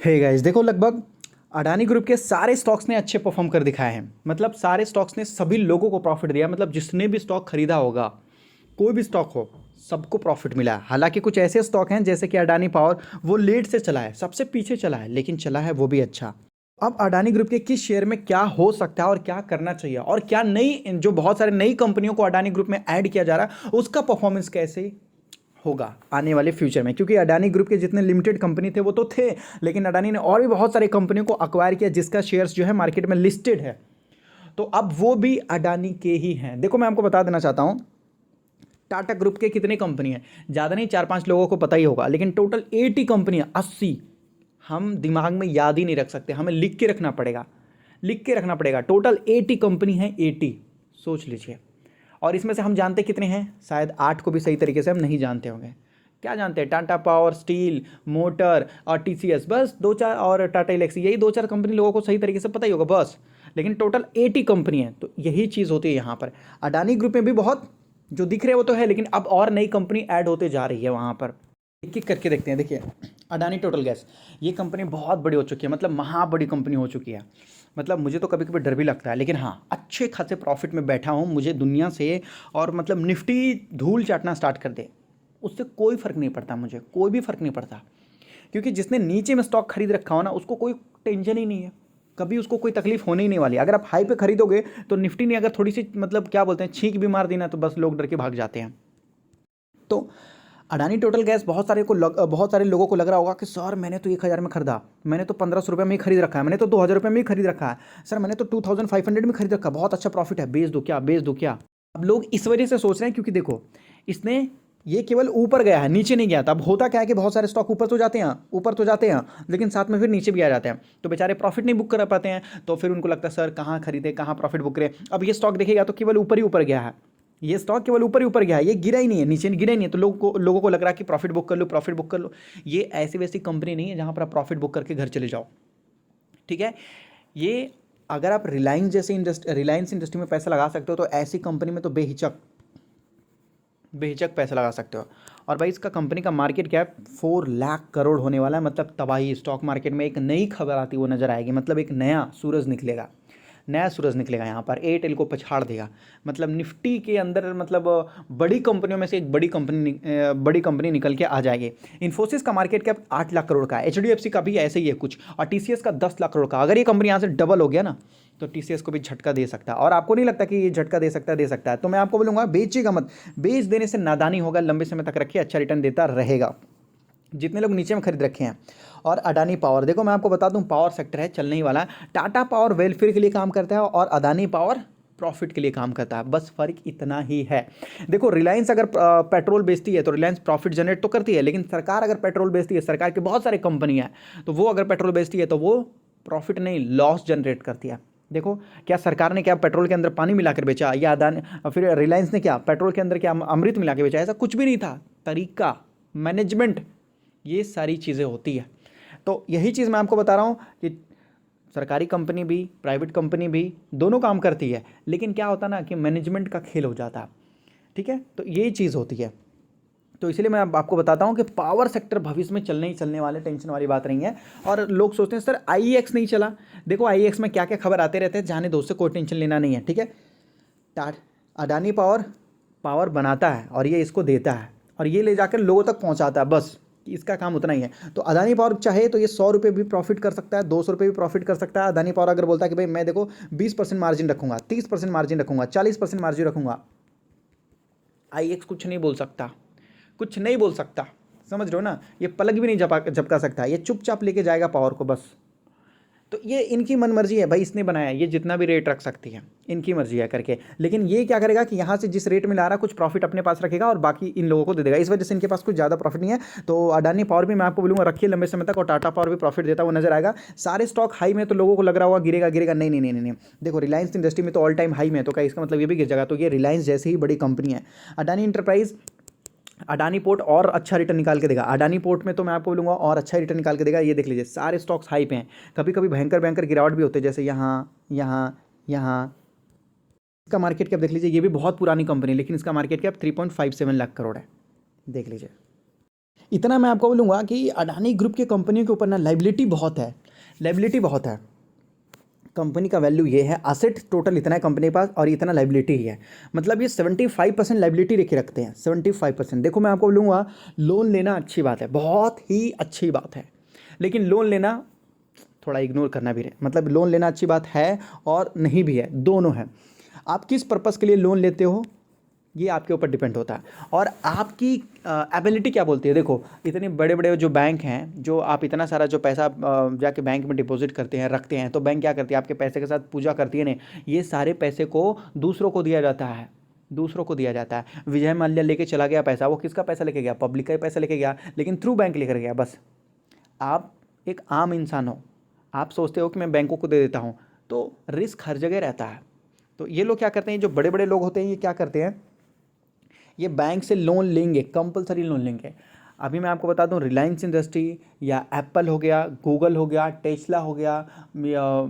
Hey guys, देखो लगभग Adani group के सारे स्टॉक्स ने अच्छे परफॉर्म कर दिखाए हैं। मतलब सारे स्टॉक्स ने सभी लोगों को प्रॉफिट दिया। मतलब जिसने भी स्टॉक खरीदा होगा, कोई भी स्टॉक हो, सबको प्रॉफिट मिला है। हालांकि कुछ ऐसे स्टॉक हैं जैसे कि अडानी पावर, वो लेट से चला है, सबसे पीछे चला है, लेकिन चला है वो भी अच्छा। अब अडानी ग्रुप के किस शेयर में क्या हो सकता है और क्या करना चाहिए, और क्या नई जो बहुत सारी नई कंपनियों को अडानी ग्रुप में ऐड किया जा रहा है, उसका परफॉर्मेंस कैसे होगा आने वाले फ्यूचर में। क्योंकि अडानी ग्रुप के जितने लिमिटेड कंपनी थे वो तो थे, लेकिन अडानी ने और भी बहुत सारी कंपनियों को अक्वायर किया जिसका शेयर्स जो है मार्केट में लिस्टेड है। तो अब वो भी अडानी के ही हैं। देखो मैं आपको बता देना चाहता हूं, टाटा ग्रुप के कितनी कंपनी है, ज़्यादा नहीं, 4-5 लोगों को पता ही होगा, लेकिन टोटल 80 कंपनियां, 80 हम दिमाग में याद ही नहीं रख सकते, हमें लिख के रखना पड़ेगा, लिख के रखना पड़ेगा। टोटल 80 कंपनी है, 80, सोच लीजिए। और इसमें से हम जानते कितने हैं? शायद 8 को भी सही तरीके से हम नहीं जानते होंगे। क्या जानते हैं? टाटा पावर, स्टील, मोटर और टीसीएस, बस 2-4, और टाटा इलेक्सी, यही 2-4 कंपनी लोगों को सही तरीके से पता ही होगा बस। लेकिन टोटल 80 कंपनी है, तो यही चीज़ होती है यहाँ पर। अडानी ग्रुप में भी बहुत जो दिख रहे वो तो है, लेकिन अब और नई कंपनी ऐड होते जा रही है वहाँ पर। एक एक करके देखते हैं। देखिए, अडानी टोटल गैस, ये कंपनी बहुत बड़ी हो चुकी है, मतलब महा बड़ी कंपनी हो चुकी है। मतलब मुझे तो कभी कभी डर भी लगता है, लेकिन हाँ, अच्छे खासे प्रॉफिट में बैठा हूँ। मुझे दुनिया से और मतलब निफ्टी धूल चाटना स्टार्ट कर दे, उससे कोई फ़र्क नहीं पड़ता, मुझे कोई भी फ़र्क नहीं पड़ता। क्योंकि जिसने नीचे में स्टॉक खरीद रखा हो ना, उसको कोई टेंशन ही नहीं है, कभी उसको कोई तकलीफ होने ही नहीं वाली। अगर आप हाई पे खरीदोगे तो निफ्टी ने अगर थोड़ी सी मतलब क्या बोलते हैं, छींक भी मार दी ना, तो बस लोग डर के भाग जाते हैं। तो अडानी टोटल गैस बहुत सारे लोगों को लग रहा होगा कि सर मैंने तो 1,000 में खरीदा, मैंने तो 1,500 रुपये में ही खरीद रखा है, मैंने तो 2,000 रुपये में ही खरीद रखा है, सर मैंने तो 2,500 में खरीद रखा है, बहुत अच्छा प्रॉफिट है, बेच दो क्या, बेच दो क्या। अब लोग इस वजह से सोच रहे हैं क्योंकि देखो, इसने ये केवल ऊपर गया है, नीचे नहीं गया था। अब होता क्या है कि बहुत सारे स्टॉक ऊपर तो जाते हैं, लेकिन साथ में फिर नीचे भी आ जाते हैं, तो बेचारे प्रॉफिट नहीं बुक कर पाते हैं। तो फिर उनको लगता है सर कहाँ खरीदे, कहाँ प्रॉफिट बुक करे। अब ये स्टॉक देखेगा तो केवल ऊपर ही ऊपर गया है, ये स्टॉक केवल ऊपर ही ऊपर गया है, ये गिरा ही नहीं है, नीचे गिरा ही नहीं है। तो लोगों को लग रहा है कि प्रॉफिट बुक कर लो, प्रॉफिट बुक कर लो। ये ऐसी वैसी कंपनी नहीं है जहां पर आप प्रॉफिट बुक करके घर चले जाओ, ठीक है। ये अगर आप रिलायंस इंडस्ट्री में पैसा लगा सकते हो, तो ऐसी कंपनी में तो बेहिचक बेहिचक पैसा लगा सकते हो। और भाई, इसका कंपनी का मार्केट कैप 4 लाख करोड़ होने वाला है। मतलब तबाही, स्टॉक मार्केट में एक नई खबर आती हुई नजर आएगी। मतलब एक नया सूरज निकलेगा, नया सूरज निकलेगा यहाँ पर, एयरटेल को पछाड़ देगा। मतलब निफ्टी के अंदर मतलब बड़ी कंपनियों में से एक बड़ी कंपनी निकल के आ जाएगी। इन्फोसिस का मार्केट कैप 8 लाख करोड़ का है, एचडीएफसी का भी ऐसे ही है कुछ, और टीसीएस का 10 लाख करोड़ का। अगर ये कंपनी यहाँ से डबल हो गया ना, तो टीसीएस को भी झटका दे सकता है। और आपको नहीं लगता कि ये झटका दे सकता है, तो मैं आपको बोलूँगा बेचिएगा मत। बेच देने से नादानी होगा, लंबे समय तक रखिए, अच्छा रिटर्न देता रहेगा। जितने लोग नीचे में खरीद रखे हैं। और अडानी पावर, देखो मैं आपको बता दूं, पावर सेक्टर है, चलने ही वाला है। टाटा पावर वेलफेयर के लिए काम करता है और अडानी पावर प्रॉफिट के लिए काम करता है, बस फर्क इतना ही है। देखो, रिलायंस अगर पेट्रोल बेचती है तो रिलायंस प्रॉफिट जनरेट तो करती है, लेकिन सरकार अगर पेट्रोल बेचती है, सरकार की बहुत सारी कंपनियां हैं, तो वो अगर पेट्रोल बेचती है तो वो प्रॉफिट नहीं, लॉस जनरेट करती है। देखो, क्या सरकार ने क्या पेट्रोल के अंदर पानी मिलाकर बेचा, या अदानी फिर रिलायंस ने क्या पेट्रोल के अंदर क्या अमृत मिला के बेचा? ऐसा कुछ भी नहीं था। तरीका, मैनेजमेंट, ये सारी चीज़ें होती है। तो यही चीज़ मैं आपको बता रहा हूँ कि सरकारी कंपनी भी, प्राइवेट कंपनी भी, दोनों काम करती है, लेकिन क्या होता है ना कि मैनेजमेंट का खेल हो जाता है, ठीक है। तो यही चीज़ होती है। तो इसलिए मैं आपको बताता हूँ कि पावर सेक्टर भविष्य में चलने ही चलने वाले, टेंशन वाली बात नहीं है। और लोग सोचते हैं सर आईईएक्स नहीं चला। देखो, आईईएक्स में क्या क्या खबर आते रहते हैं, जाने दो, उससे कोई टेंशन लेना नहीं है, ठीक है। अडानी पावर पावर बनाता है और ये इसको देता है, और ये ले जाकर लोगों तक पहुंचाता है, बस इसका काम उतना ही है। तो अडानी पावर चाहे तो ये 100 रुपये भी प्रॉफिट कर सकता है, 200 रुपये भी प्रॉफिट कर सकता है। अडानी पावर अगर बोलता है कि भाई मैं देखो 20% मार्जिन रखूंगा, 30% मार्जिन रखूंगा, 40% मार्जिन रखूंगा, आईएक्स कुछ नहीं बोल सकता, कुछ नहीं बोल सकता, समझ रहे हो ना। ये पलक भी नहीं झपका सकता, ये चुपचाप लेके जाएगा पावर को, बस। तो ये इनकी मन मर्जी है भाई, इसने बनाया, ये जितना भी रेट रख सकती है, इनकी मर्जी है करके। लेकिन ये क्या करेगा कि यहाँ से जिस रेट में ला रहा, कुछ प्रॉफिट अपने पास रखेगा और बाकी इन लोगों को दे देगा। इस वजह से इनके पास कुछ ज़्यादा प्रॉफिट नहीं है। तो अडानी पावर भी मैं आपको बोलूँगा रखिए लंबे समय तक, और टाटा पावर भी प्रॉफिट देता हुआ नजर आएगा। सारे स्टॉक हाई में, तो लोगों को लग रहा होगा गिरेगा गिरेगा, नहीं नहीं नहीं नहीं। देखो, रिलायंस इंडस्ट्री में तो ऑल टाइम हाई में है, तो क्या इसका मतलब ये भी गिर जाएगा? तो ये रिलायंस जैसी ही बड़ी कंपनी है। अडानी इंटरप्राइज, अडानी पोर्ट और अच्छा रिटर्न निकाल के देगा। अडानी पोर्ट में तो मैं आपको बोलूँगा और अच्छा रिटर्न निकाल के देगा। ये देख लीजिए, सारे स्टॉक्स हाई पे हैं, कभी कभी भयंकर भयंकर गिरावट भी होते हैं, जैसे यहाँ यहाँ यहाँ। इसका मार्केट कैप देख लीजिए, ये भी बहुत पुरानी कंपनी है, लेकिन इसका मार्केट कैप 3.57 लाख करोड़ है, देख लीजिए। इतना मैं आपको बोलूँगा कि अडानी ग्रुप की कंपनियों के ऊपर ना लाइबिलिटी बहुत है, लाइबिलिटी बहुत है। कंपनी का वैल्यू ये है, असेट टोटल इतना है कंपनी के पास और इतना लाइबिलिटी ही है, मतलब ये 75% लाइबिलिटी लेके रखते हैं, 75%। देखो मैं आपको बोलूँगा, लोन लेना अच्छी बात है, बहुत ही अच्छी बात है, लेकिन लोन लेना थोड़ा इग्नोर करना भी है। मतलब लोन लेना अच्छी बात है और नहीं भी है, दोनों है। आप किस पर्पज़ के लिए लोन लेते हो ये आपके ऊपर डिपेंड होता है, और आपकी एबिलिटी क्या बोलती है। देखो इतने बड़े बड़े जो बैंक हैं, जो आप इतना सारा जो पैसा जाके बैंक में डिपॉजिट करते हैं, रखते हैं, तो बैंक क्या करती है, आपके पैसे के साथ पूजा करती है। नहीं, ये सारे पैसे को दूसरों को दिया जाता है, दूसरों को दिया जाता है। विजय माल्या लेके चला गया पैसा, वो किसका पैसा लेके गया, पब्लिक का ही पैसा लेके गया, लेकिन थ्रू बैंक लेकर गया। बस आप एक आम इंसान हो, आप सोचते हो कि मैं बैंकों को दे देता हूँ, तो रिस्क हर जगह रहता है। तो ये लोग क्या करते हैं, जो बड़े बड़े लोग होते हैं, ये क्या करते हैं, ये बैंक से लोन लेंगे, कंपलसरी लोन लेंगे। अभी मैं आपको बता दूं, रिलायंस इंडस्ट्री या एप्पल हो गया, गूगल हो गया, टेस्ला हो गया,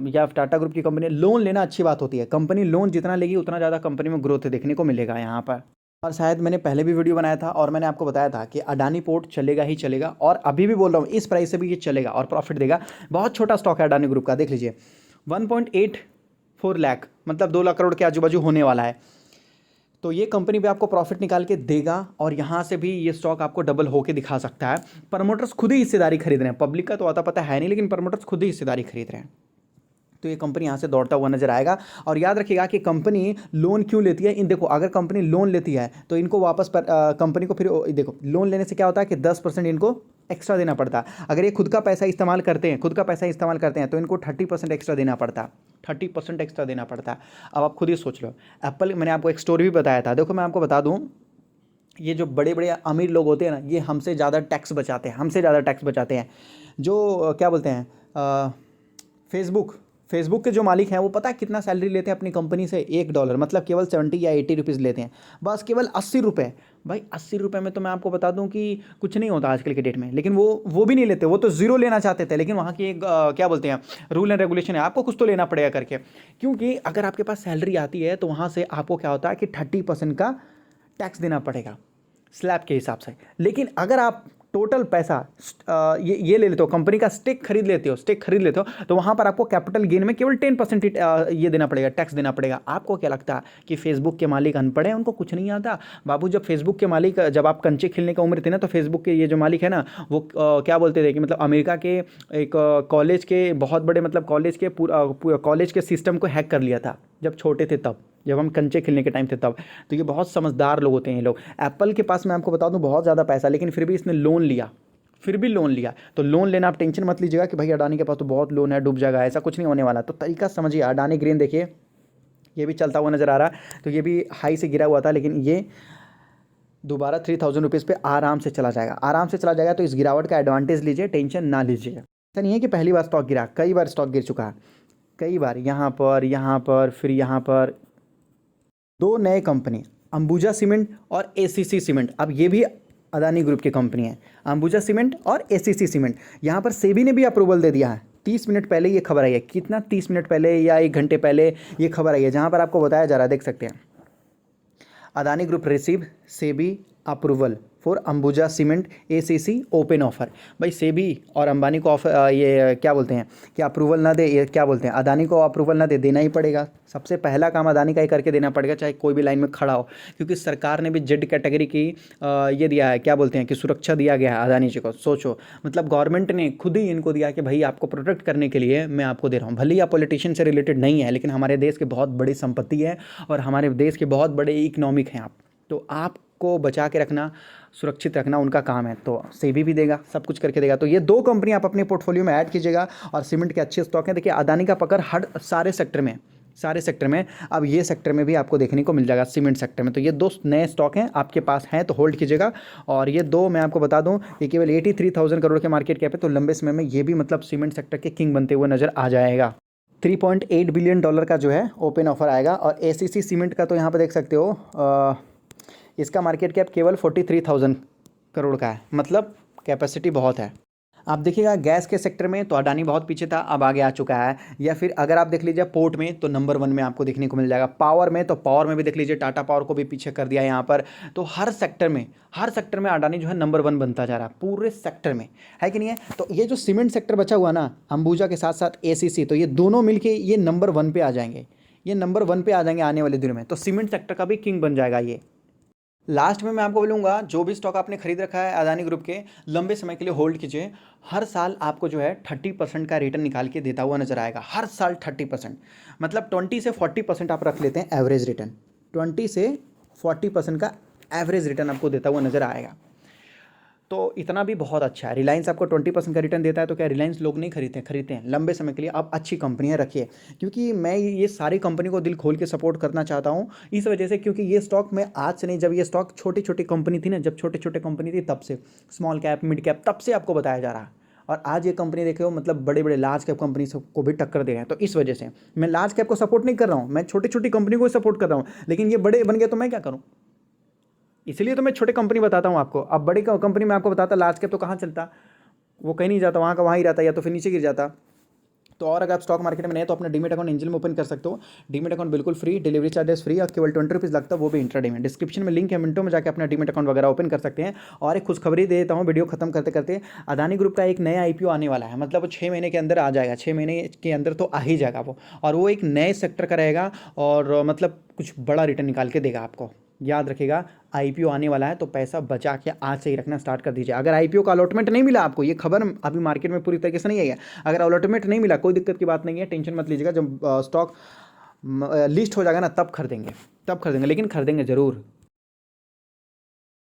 या टाटा ग्रुप की कंपनी, लोन लेना अच्छी बात होती है। कंपनी लोन जितना लेगी उतना ज़्यादा कंपनी में ग्रोथ देखने को मिलेगा यहाँ पर। और शायद मैंने पहले भी वीडियो बनाया था और मैंने आपको बताया था कि अडानी पोर्ट चलेगा ही चलेगा, और अभी भी बोल रहा हूँ इस प्राइस से भी ये चलेगा और प्रॉफिट देगा। बहुत छोटा स्टॉक है अडानी ग्रुप का, देख लीजिए 1.84 लाख, मतलब 2 लाख करोड़ के आजू बाजू होने वाला है। तो ये कंपनी भी आपको प्रॉफिट निकाल के देगा, और यहाँ से भी ये स्टॉक आपको डबल होके दिखा सकता है। प्रमोटर्स खुद ही हिस्सेदारी खरीद रहे हैं, पब्लिक का तो आता पता है नहीं, लेकिन प्रमोटर्स खुद ही हिस्सेदारी खरीद रहे हैं। तो ये कंपनी यहाँ से दौड़ता हुआ नजर आएगा। और याद रखिएगा कि कंपनी लोन क्यों लेती है। इन देखो, अगर कंपनी लोन लेती है तो इनको वापस पर कंपनी को फिर देखो, लोन लेने से क्या होता है कि 10% इनको एक्स्ट्रा देना पड़ता है। अगर ये खुद का पैसा इस्तेमाल करते हैं, खुद का पैसा इस्तेमाल करते हैं, तो इनको 30% एक्स्ट्रा देना पड़ता है, 30% एक्स्ट्रा देना पड़ता है। अब आप खुद ही सोच लो। एप्पल, मैंने आपको एक स्टोरी भी बताया था। देखो मैं आपको बता दूँ, ये जो बड़े बड़े अमीर लोग होते हैं ना, ये हमसे ज़्यादा टैक्स बचाते हैं, हमसे ज़्यादा टैक्स बचाते हैं। जो क्या बोलते हैं, फेसबुक के जो मालिक हैं, वो पता है कितना सैलरी लेते हैं अपनी कंपनी से, $1, मतलब केवल 70 या 80 रुपीज़ लेते हैं, बस केवल 80 रुपये। भाई 80 रुपये में तो मैं आपको बता दूं कि कुछ नहीं होता आजकल के डेट में, लेकिन वो भी नहीं लेते, वो तो ज़ीरो लेना चाहते थे। लेकिन वहाँ की एक क्या बोलते हैं, रूल एंड रेगुलेशन है, आपको कुछ तो लेना पड़ेगा करके, क्योंकि अगर आपके पास सैलरी आती है तो वहाँ से आपको क्या होता है कि 30% का टैक्स देना पड़ेगा स्लैब के हिसाब से। लेकिन अगर आप टोटल पैसा ये ले लेते हो, कंपनी का स्टेक खरीद लेते हो, तो वहाँ पर आपको कैपिटल गेन में केवल 10% ये देना पड़ेगा, टैक्स देना पड़ेगा। आपको क्या लगता है कि फेसबुक के मालिक अनपढ़ हैं, उनको कुछ नहीं आता? बाबू, जब फेसबुक के मालिक, जब आप कंचे खेलने का उम्र थी ना, तो फेसबुक के ये जो मालिक है ना, वो क्या बोलते थे कि मतलब अमेरिका के एक कॉलेज के बहुत बड़े, मतलब कॉलेज के सिस्टम को हैक कर लिया था जब छोटे थे, तब जब हम कंचे खेलने के टाइम थे तब। तो ये बहुत समझदार लोग होते हैं ये लोग। एप्पल के पास मैं आपको बता दूं बहुत ज़्यादा पैसा, लेकिन फिर भी इसने लोन लिया, तो लोन लेना आप टेंशन मत लीजिएगा कि भाई अडानी के पास तो बहुत लोन है, डूब जाएगा, ऐसा कुछ नहीं होने वाला। तो तरीका समझिए। अडानी ग्रीन देखिए, ये भी चलता हुआ नज़र आ रहा है, तो ये भी हाई से गिरा हुआ था, लेकिन ये दोबारा 3000 रुपीज़ पे आराम से चला जाएगा, तो इस गिरावट का एडवांटेज लीजिए, टेंशन ना लीजिए। ऐसा नहीं है कि पहली बार स्टॉक गिरा, कई बार स्टॉक गिर चुका है, कई बार, यहाँ पर फिर यहाँ पर। दो नए कंपनी, अंबुजा सीमेंट और एसीसी सीमेंट, अब ये भी अदानी ग्रुप की कंपनी है, अंबुजा सीमेंट और एसीसी सीमेंट। यहाँ पर सेबी ने भी अप्रूवल दे दिया है। 30 मिनट पहले ये खबर आई है, कितना, 30 मिनट पहले या 1 घंटे पहले ये खबर आई है, जहाँ पर आपको बताया जा रहा है, देख सकते हैं, Adani group receive SEBI approval for Ambuja cement ACC open offer. भाई सेबी और अंबानी को ऑफर, ये क्या बोलते हैं कि अप्रूवल ना दे, ये क्या बोलते हैं, अदानी को अप्रूवल ना दे, देना ही पड़ेगा। सबसे पहला काम अदानी का ही करके देना पड़ेगा, चाहे कोई भी लाइन में खड़ा हो, क्योंकि सरकार ने भी जेड कैटेगरी की ये दिया है, क्या बोलते हैं कि सुरक्षा दिया गया है अदानी जी को। सोचो, मतलब गवर्नमेंट ने खुद ही इनको दिया कि भाई आपको प्रोटेक्ट करने के लिए मैं आपको दे रहा हूँ। भले ही आप पॉलिटिशियन से रिलेटेड नहीं है, लेकिन हमारे देश की बहुत बड़ी संपत्ति है और हमारे देश के बहुत बड़े इकोनॉमिक हैं आप, तो आपको बचा के रखना, सुरक्षित रखना उनका काम है। तो सेबी भी देगा, सब कुछ करके देगा। तो ये दो कंपनी आप अपने पोर्टफोलियो में ऐड कीजिएगा, और सीमेंट के अच्छे स्टॉक हैं। देखिए अदानी का पकड़ हर सारे सेक्टर में, अब ये सेक्टर में भी आपको देखने को मिल जाएगा, सीमेंट सेक्टर में। तो ये दो नए स्टॉक हैं, आपके पास हैं तो होल्ड कीजिएगा। और ये दो मैं आपको बता दूं, ये केवल 83,000 करोड़ के मार्केट कैप है, तो लंबे समय में ये भी मतलब सीमेंट सेक्टर के किंग बनते हुए नजर आ जाएगा। $3.8 बिलियन का जो है ओपन ऑफर आएगा। और एसीसी सीमेंट का तो यहाँ पर देख सकते हो, इसका मार्केट कैप केवल 43,000 करोड़ का है, मतलब कैपेसिटी बहुत है। आप देखिएगा गैस के सेक्टर में तो अडानी बहुत पीछे था, अब आगे आ चुका है। या फिर अगर आप देख लीजिए पोर्ट में तो नंबर 1 में आपको देखने को मिल जाएगा। पावर में तो पावर में भी देख लीजिए टाटा पावर को भी पीछे कर दिया यहाँ पर। तो हर सेक्टर में अडानी जो है नंबर 1 बनता जा रहा है पूरे सेक्टर में, है कि नहीं है। तो ये जो सीमेंट सेक्टर बचा हुआ ना अंबुजा के साथ साथ एसीसी, तो ये दोनों मिलके ये नंबर 1 पे आ जाएंगे, ये नंबर 1 पे आ जाएंगे आने वाले दिनों में। तो सीमेंट सेक्टर का भी किंग बन जाएगा ये। लास्ट में मैं आपको बोलूँगा जो भी स्टॉक आपने खरीद रखा है अदानी ग्रुप के, लंबे समय के लिए होल्ड कीजिए। हर साल आपको जो है 30% का रिटर्न निकाल के देता हुआ नजर आएगा, हर साल 30%। मतलब 20 से 40% आप रख लेते हैं एवरेज रिटर्न, 20 से 40% का एवरेज रिटर्न आपको देता हुआ नजर आएगा। तो इतना भी बहुत अच्छा है। रिलायंस आपको 20% का रिटर्न देता है, तो क्या रिलायंस लोग नहीं खरीदते हैं लंबे समय के लिए। आप अच्छी कंपनियां रखिए, क्योंकि मैं ये सारी कंपनी को दिल खोल के सपोर्ट करना चाहता हूँ इस वजह से, क्योंकि ये स्टॉक मैं आज से नहीं, जब ये स्टॉक छोटी छोटी कंपनी थी ना, जब छोटे छोटे कंपनी थी तब से, स्मॉल कैप मिड कैप, तब से आपको बताया जा रहा है। और आज ये कंपनी देखे हो मतलब बड़े बड़े लार्ज कैप कंपनी को भी टक्कर दे रहे हैं। तो इस वजह से मैं लार्ज कैप को सपोर्ट नहीं कर रहा हूँ, मैं छोटी छोटी कंपनी को सपोर्ट कर रहा हूँ। लेकिन ये बड़े बन गए तो मैं क्या करूँ, इसलिए तो मैं छोटे कंपनी बताता हूँ आपको। अब बड़ी कंपनी में आपको बताता लार्ज कैप तो कहाँ चलता, वो कहीं नहीं जाता, वहाँ का वहाँ ही रहता, या तो फिर नीचे गिर जाता। तो और अगर आप स्टॉक मार्केट में नहीं तो अपना डीमेट अकाउंट एंजल में ओपन कर सकते हो। डीमेट अकाउंट बिल्कुल फ्री, डिलीवरी चार्जेस फ्री, और केवल 20 रुपीज़ लगता है, वो भी इंट्राडे में। डिस्क्रिप्शन में लिंक है, मिनटों में जाकर अपना डीमेट अकाउंट वगैरह ओपन कर सकते हैं। और एक खुशखबरी दे देता हूँ वीडियो खत्म करते करते, अदानी ग्रुप का एक नया आईपीओ आने वाला है। मतलब वो 6 महीने के अंदर आ जाएगा, 6 महीने के अंदर तो आ ही जाएगा वो। और वो एक नए सेक्टर का रहेगा, और मतलब कुछ बड़ा रिटर्न निकाल के देगा आपको। याद रखिएगा आईपीओ आने वाला है, तो पैसा बचा के आज से ही रखना स्टार्ट कर दीजिए। अगर आईपीओ का अलॉटमेंट नहीं मिला आपको, ये खबर अभी मार्केट में पूरी तरीके से नहीं आई है, अगर अलॉटमेंट नहीं मिला कोई दिक्कत की बात नहीं है, टेंशन मत लीजिएगा। जब स्टॉक लिस्ट हो जाएगा ना तब खरीदेंगे, लेकिन खरीदेंगे ज़रूर।